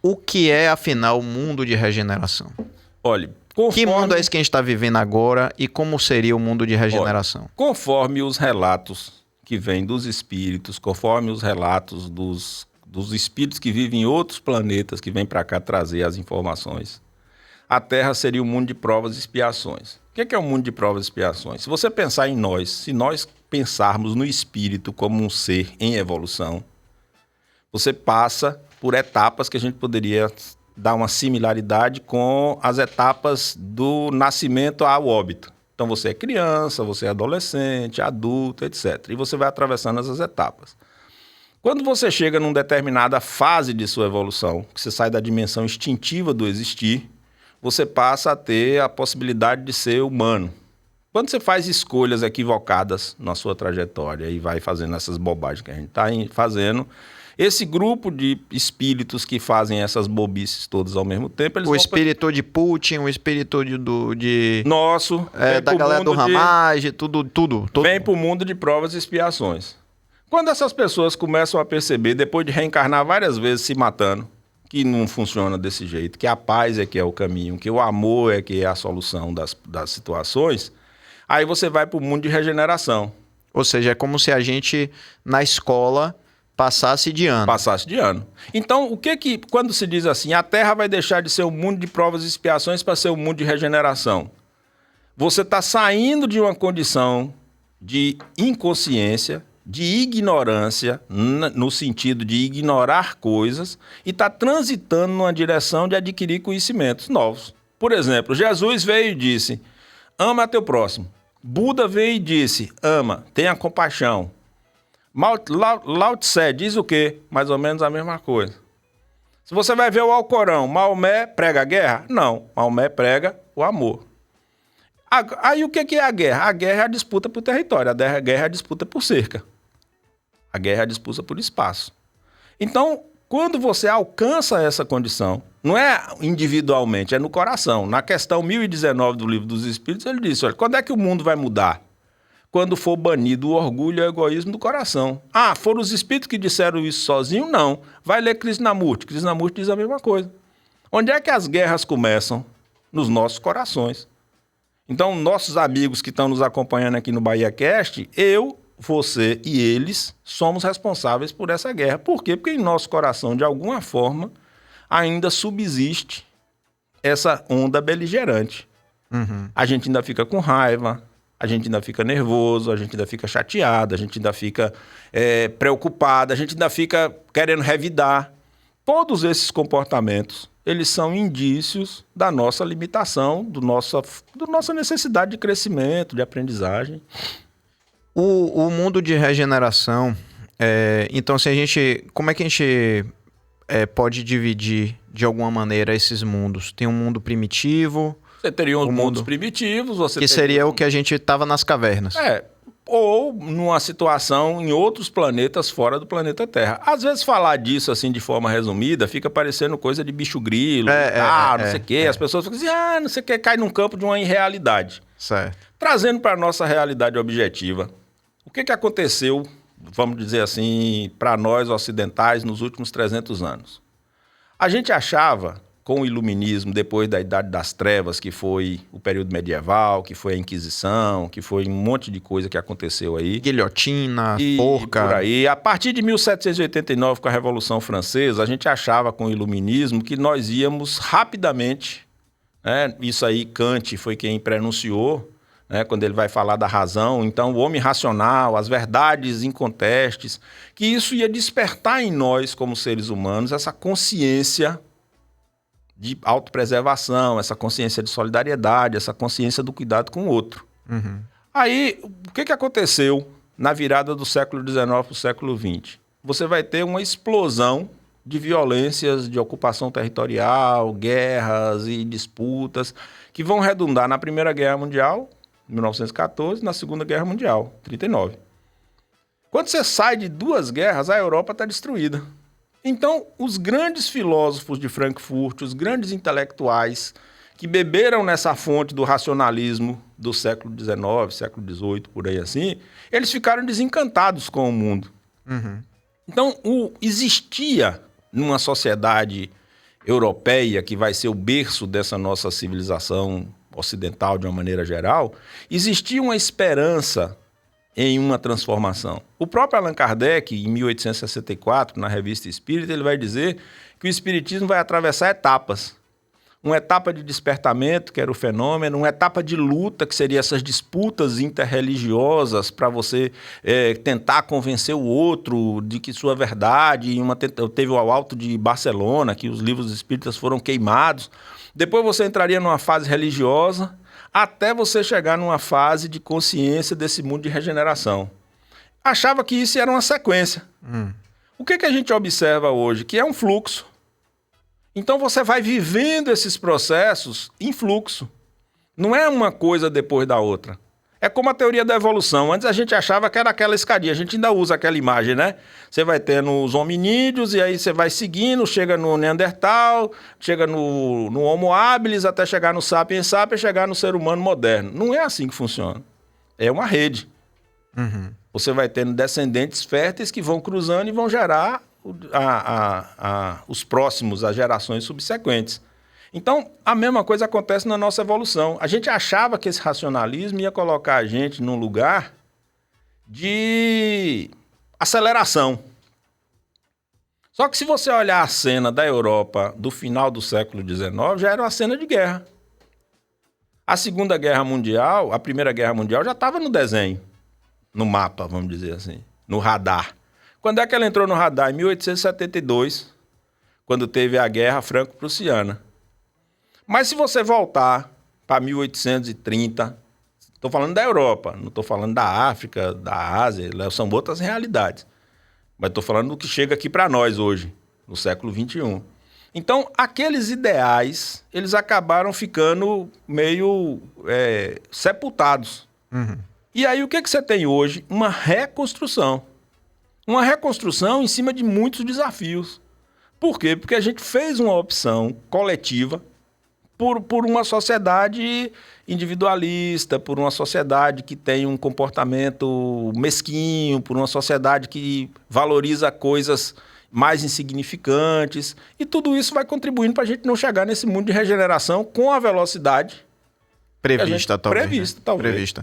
O que é, afinal, o mundo de regeneração? Olha, que mundo é esse que a gente está vivendo agora e como seria o mundo de regeneração? Olha, conforme os relatos que vêm dos espíritos, conforme os relatos dos espíritos que vivem em outros planetas, que vêm para cá trazer as informações, a Terra seria um mundo de provas e expiações. O que é um mundo de provas e expiações? Se você pensar em nós, se nós pensarmos no espírito como um ser em evolução, você passa por etapas que a gente poderia dar uma similaridade com as etapas do nascimento ao óbito. Então você é criança, você é adolescente, adulto, etc. E você vai atravessando essas etapas. Quando você chega numa determinada fase de sua evolução, que você sai da dimensão instintiva do existir, você passa a ter a possibilidade de ser humano. Quando você faz escolhas equivocadas na sua trajetória e vai fazendo essas bobagens que a gente está fazendo, esse grupo de espíritos que fazem essas bobices todas ao mesmo tempo... o espírito de Putin, o espírito de nosso, da galera do Ramage, tudo. Vem para o mundo de provas e expiações. Quando essas pessoas começam a perceber, depois de reencarnar várias vezes se matando, que não funciona desse jeito, que a paz é que é o caminho, que o amor é que é a solução das situações, aí você vai para o mundo de regeneração. Ou seja, é como se a gente, na escola, passasse de ano. Passasse de ano. Então, quando se diz assim, a Terra vai deixar de ser um mundo de provas e expiações para ser um mundo de regeneração? Você está saindo de uma condição de inconsciência, de ignorância, no sentido de ignorar coisas, e está transitando numa direção de adquirir conhecimentos novos. Por exemplo, Jesus veio e disse, ama teu próximo. Buda veio e disse, ama, tenha compaixão. Lao Tse diz o quê? Mais ou menos a mesma coisa. Se você vai ver o Alcorão, Maomé prega a guerra? Não, Maomé prega o amor. Aí o que é a guerra? A guerra é a disputa por território, a guerra é a disputa por cerca. A guerra é a disputa por espaço. Então, quando você alcança essa condição, não é individualmente, é no coração. Na questão 1019 do Livro dos Espíritos, ele disse, olha, quando é que o mundo vai mudar? Quando for banido o orgulho e o egoísmo do coração. Ah, foram os espíritos que disseram isso sozinho? Não. Vai ler Krishnamurti. Krishnamurti diz a mesma coisa. Onde é que as guerras começam? Nos nossos corações. Então, nossos amigos que estão nos acompanhando aqui no BahiaCast, eu, você e eles somos responsáveis por essa guerra. Por quê? Porque em nosso coração, de alguma forma, ainda subsiste essa onda beligerante. Uhum. A gente ainda fica com raiva, a gente ainda fica nervoso, a gente ainda fica chateado, a gente ainda fica preocupado, a gente ainda fica querendo revidar. Todos esses comportamentos, eles são indícios da nossa limitação, da nossa necessidade de crescimento, de aprendizagem. O mundo de regeneração, então se como é que a gente pode dividir de alguma maneira esses mundos? Tem um mundo primitivo... Você teria uns mundos primitivos. Que seria o que a gente estava nas cavernas. Ou numa situação em outros planetas fora do planeta Terra. Às vezes falar disso assim de forma resumida fica parecendo coisa de bicho grilo, não sei o quê. As pessoas ficam assim, não sei o quê, cai num campo de uma irrealidade. Certo. Trazendo para a nossa realidade objetiva, o que aconteceu, vamos dizer assim, para nós ocidentais nos últimos 300 anos? A gente achava... com o iluminismo, depois da Idade das Trevas, que foi o período medieval, que foi a Inquisição, que foi um monte de coisa que aconteceu aí. Guilhotina, forca. Por aí. A partir de 1789, com a Revolução Francesa, a gente achava com o iluminismo que nós íamos rapidamente, né? Isso aí Kant foi quem prenunciou, né? Quando ele vai falar da razão. Então, o homem racional, as verdades incontestes, que isso ia despertar em nós, como seres humanos, essa consciência de autopreservação, essa consciência de solidariedade, essa consciência do cuidado com o outro. Uhum. Aí, o que aconteceu na virada do século XIX para o século XX? Você vai ter uma explosão de violências, de ocupação territorial, guerras e disputas, que vão redundar na Primeira Guerra Mundial, 1914, na Segunda Guerra Mundial, 1939. Quando você sai de duas guerras, a Europa está destruída. Então, os grandes filósofos de Frankfurt, os grandes intelectuais que beberam nessa fonte do racionalismo do século XIX, século XVIII, por aí assim, eles ficaram desencantados com o mundo. Uhum. Então, existia numa sociedade europeia, que vai ser o berço dessa nossa civilização ocidental de uma maneira geral, existia uma esperança em uma transformação. O próprio Allan Kardec, em 1864, na Revista Espírita, ele vai dizer que o espiritismo vai atravessar etapas. Uma etapa de despertamento, que era o fenômeno, uma etapa de luta, que seria essas disputas interreligiosas para você tentar convencer o outro de que sua verdade, teve o Alto de Barcelona, que os livros espíritas foram queimados. Depois você entraria numa fase religiosa, até você chegar numa fase de consciência desse mundo de regeneração. Achava que isso era uma sequência. O que a gente observa hoje? Que é um fluxo. Então você vai vivendo esses processos em fluxo. Não é uma coisa depois da outra. É como a teoria da evolução. Antes a gente achava que era aquela escadinha. A gente ainda usa aquela imagem, né? Você vai tendo os hominídeos e aí você vai seguindo, chega no Neandertal, chega no Homo habilis, até chegar no Sapiens sapiens, chegar no ser humano moderno. Não é assim que funciona. É uma rede. Você vai tendo descendentes férteis que vão cruzando e vão gerar os próximos, as gerações subsequentes. Então, a mesma coisa acontece na nossa evolução. A gente achava que esse racionalismo ia colocar a gente num lugar de aceleração. Só que se você olhar a cena da Europa do final do século XIX, já era uma cena de guerra. A Segunda Guerra Mundial, a Primeira Guerra Mundial já estava no desenho, no mapa, vamos dizer assim, no radar. Quando é que ela entrou no radar? Em 1872, quando teve a Guerra Franco-Prussiana. Mas se você voltar para 1830, estou falando da Europa, não estou falando da África, da Ásia, são outras realidades. Mas estou falando do que chega aqui para nós hoje, no século XXI. Então, aqueles ideais, eles acabaram ficando meio sepultados. E aí, o que você tem hoje? Uma reconstrução. Uma reconstrução em cima de muitos desafios. Por quê? Porque a gente fez uma opção coletiva por uma sociedade individualista, por uma sociedade que tem um comportamento mesquinho, por uma sociedade que valoriza coisas mais insignificantes. E tudo isso vai contribuindo para a gente não chegar nesse mundo de regeneração com a velocidade prevista, talvez. Prevista, talvez. Prevista.